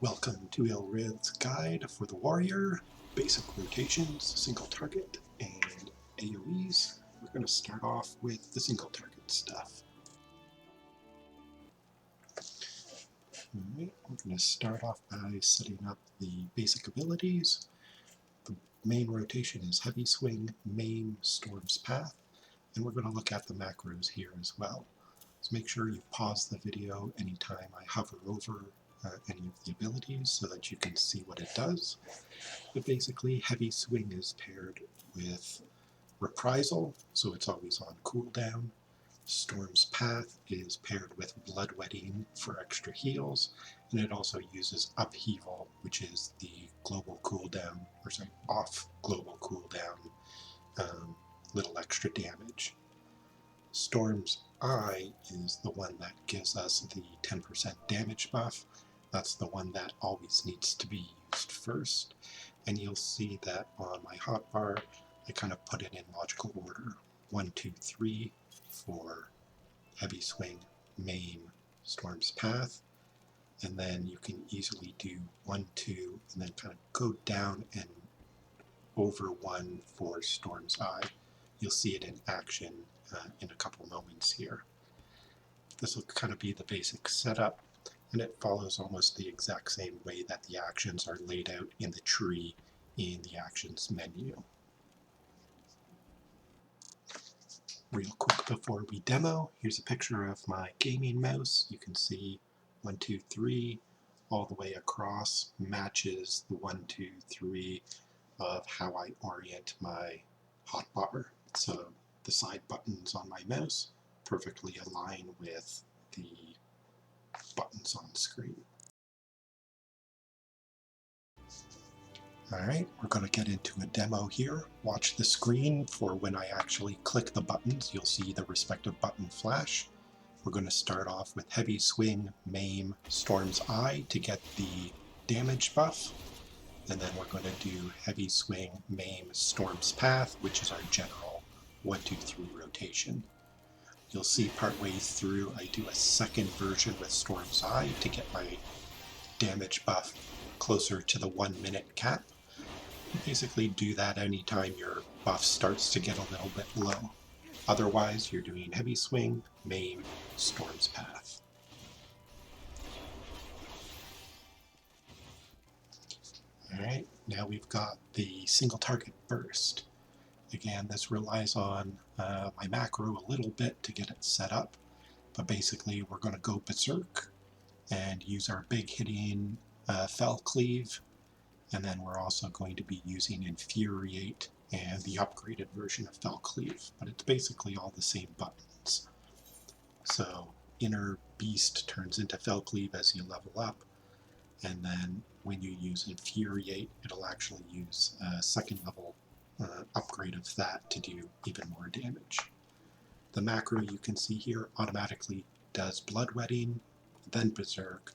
Welcome to Ilrid's guide for the warrior, basic rotations, single target, and AoEs. We're going to start off with the single target stuff. Alright, we're going to start off by setting up the basic abilities. The main rotation is Heavy Swing, Maim, Storm's Path, and we're going to look at the macros here as well. So make sure you pause the video anytime I hover over any of the abilities so that you can see what it does. But basically, Heavy Swing is paired with Reprisal, so it's always on cooldown. Storm's Path is paired with Bloodwetting for extra heals, and it also uses Upheaval, which is the global cooldown, or sorry, off global cooldown, little extra damage. Storm's Eye is the one that gives us the 10% damage buff. That's the one that always needs to be used first. And you'll see that on my hotbar, I kind of put it in logical order. 1, 2, 3 for Heavy Swing, Maim, Storm's Path. And then you can easily do 1, 2, and then kind of go down and over 1 for Storm's Eye. You'll see it in action in a couple moments here. This will kind of be the basic setup, and it follows almost the exact same way that the actions are laid out in the tree in the actions menu. Real quick before we demo, here's a picture of my gaming mouse. You can see 1, 2, 3 all the way across matches the 1, 2, 3 of how I orient my hotbar. So the side buttons on my mouse perfectly align with the buttons on screen. Alright, we're going to get into a demo here. Watch the screen for when I actually click the buttons. You'll see the respective button flash. We're going to start off with Heavy Swing, Maim, Storm's Eye to get the damage buff. And then we're going to do Heavy Swing, Maim, Storm's Path, which is our general 1, 2, 3 rotation. You'll see partway through I do a second version with Storm's Eye to get my damage buff closer to the 1 minute cap. You basically do that anytime your buff starts to get a little bit low. Otherwise, you're doing Heavy Swing, Maim, Storm's Path. Alright, now we've got the single target burst. Again, this relies on my macro a little bit to get it set up, but basically we're going to go berserk and use our big hitting Fell Cleave, and then we're also going to be using Infuriate and the upgraded version of Fell Cleave, but it's basically all the same buttons. So Inner Beast turns into Fell Cleave as you level up, and then when you use Infuriate, it'll actually use a second level upgrade of that to do even more damage. The macro you can see here automatically does Bloodwetting, then Berserk,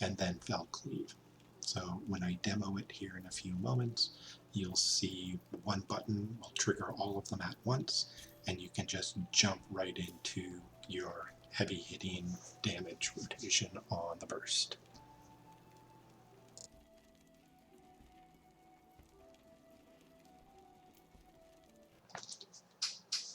and then Fell Cleave. So when I demo it here in a few moments, you'll see one button will trigger all of them at once, and you can just jump right into your heavy hitting damage rotation on the burst.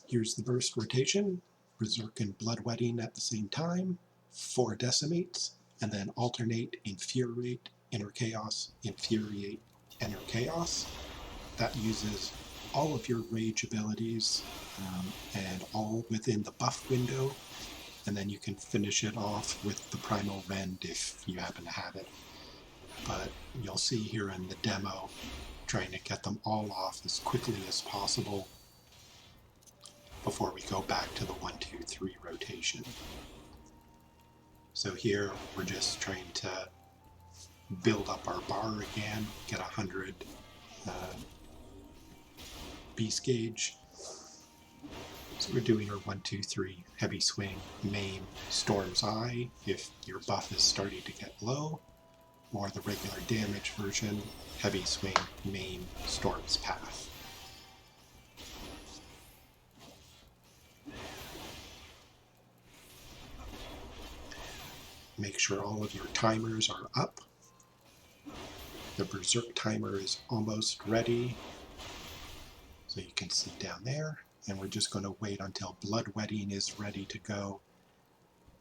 Here's the burst rotation, Berserk and Bloodwetting at the same time, 4 decimates, and then alternate Infuriate, Inner Chaos, Infuriate, Inner Chaos. That uses all of your rage abilities and all within the buff window, and then you can finish it off with the Primal Rend if you happen to have it. But you'll see here in the demo, trying to get them all off as quickly as possible before we go back to the 1, 2, 3 rotation. So here we're just trying to build up our bar again, get 100 beast gauge. So we're doing our 1, 2, 3 Heavy Swing, Maim, Storm's Eye if your buff is starting to get low, or the regular damage version, Heavy Swing, Maim, Storm's Path. Make sure all of your timers are up. The Berserk timer is almost ready. So you can see down there. And we're just going to wait until Bloodwetting is ready to go.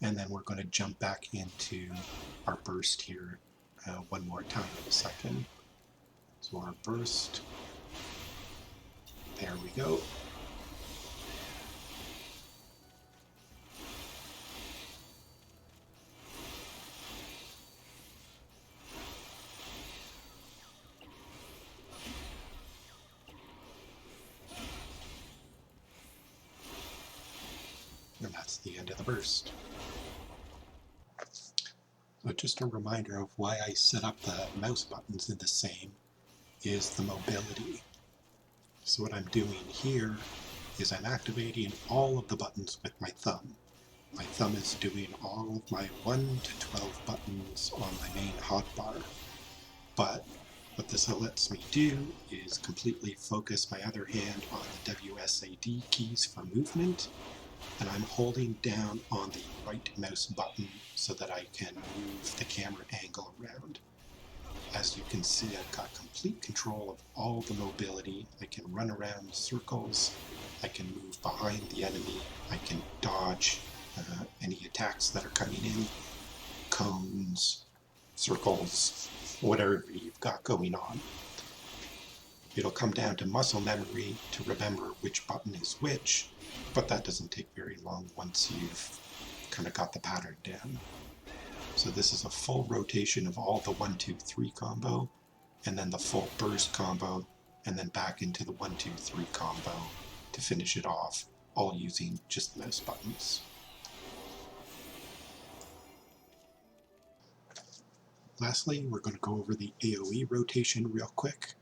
And then we're going to jump back into our burst here one more time in a second. So our burst, there we go. And that's the end of the burst. So just a reminder of why I set up the mouse buttons in the same is the mobility. So what I'm doing here is I'm activating all of the buttons with my thumb. My thumb is doing all of my 1 to 12 buttons on my main hotbar. But what this lets me do is completely focus my other hand on the WSAD keys for movement, and I'm holding down on the right mouse button so that I can move the camera angle around. As you can see, I've got complete control of all the mobility. I can run around circles, I can move behind the enemy, I can dodge any attacks that are coming in, cones, circles, whatever you've got going on. It'll come down to muscle memory to remember which button is which, but that doesn't take very long once you've kind of got the pattern down. So this is a full rotation of all the 1, 2, 3 combo, and then the full burst combo, and then back into the 1, 2, 3 combo to finish it off, all using just the mouse buttons. Lastly, we're going to go over the AoE rotation real quick.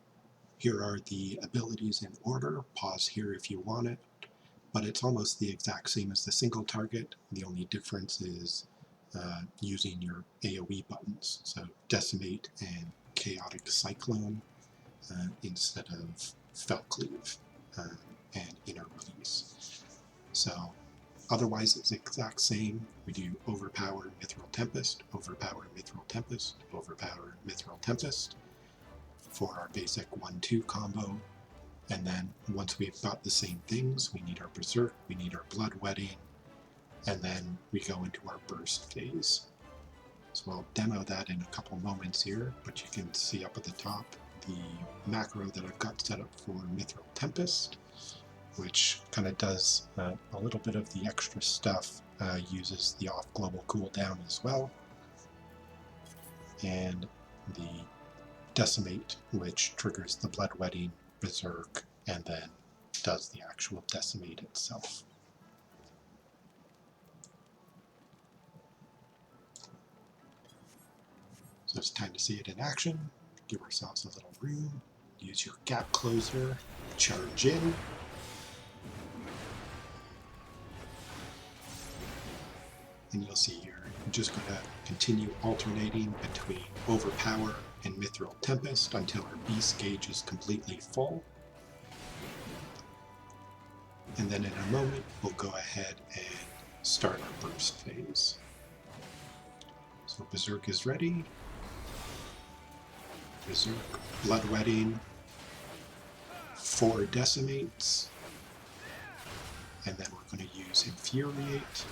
Here are the abilities in order. Pause here if you want it, but it's almost the exact same as the single target. The only difference is using your AoE buttons. So Decimate and Chaotic Cyclone instead of Felt Cleave and Inner Release. So otherwise it's the exact same. We do Overpower, Mithril Tempest, Overpower, Mithril Tempest, Overpower, Mithril Tempest for our basic 1-2 combo. And then once we've got the same things, we need our Berserk, we need our Bloodwetting, and then we go into our burst phase. So I'll demo that in a couple moments here, but you can see up at the top the macro that I've got set up for Mithril Tempest, which kind of does a little bit of the extra stuff, uses the off global cooldown as well, and the Decimate, which triggers the Bloodwetting, Berserk, and then does the actual Decimate itself. So it's time to see it in action. Give ourselves a little room. Use your gap closer. Charge in. And you'll see here, I'm just going to continue alternating between Overpower and Mithril Tempest until our beast gauge is completely full. And then in a moment, we'll go ahead and start our burst phase. So Berserk is ready. Berserk, Bloodwetting, 4 Decimates, and then we're going to use Infuriate,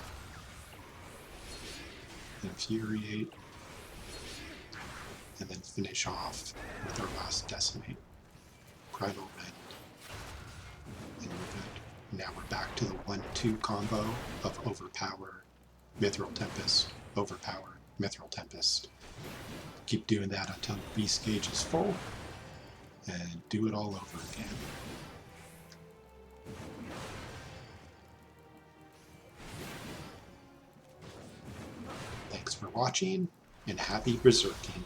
and then finish off with our last Decimate, Primal Rend, and we're good. Now we're back to the 1-2 combo of Overpower, Mithril Tempest, Overpower, Mithril Tempest. Keep doing that until the beast gauge is full, and do it all over again. Thanks for watching, and happy berserking!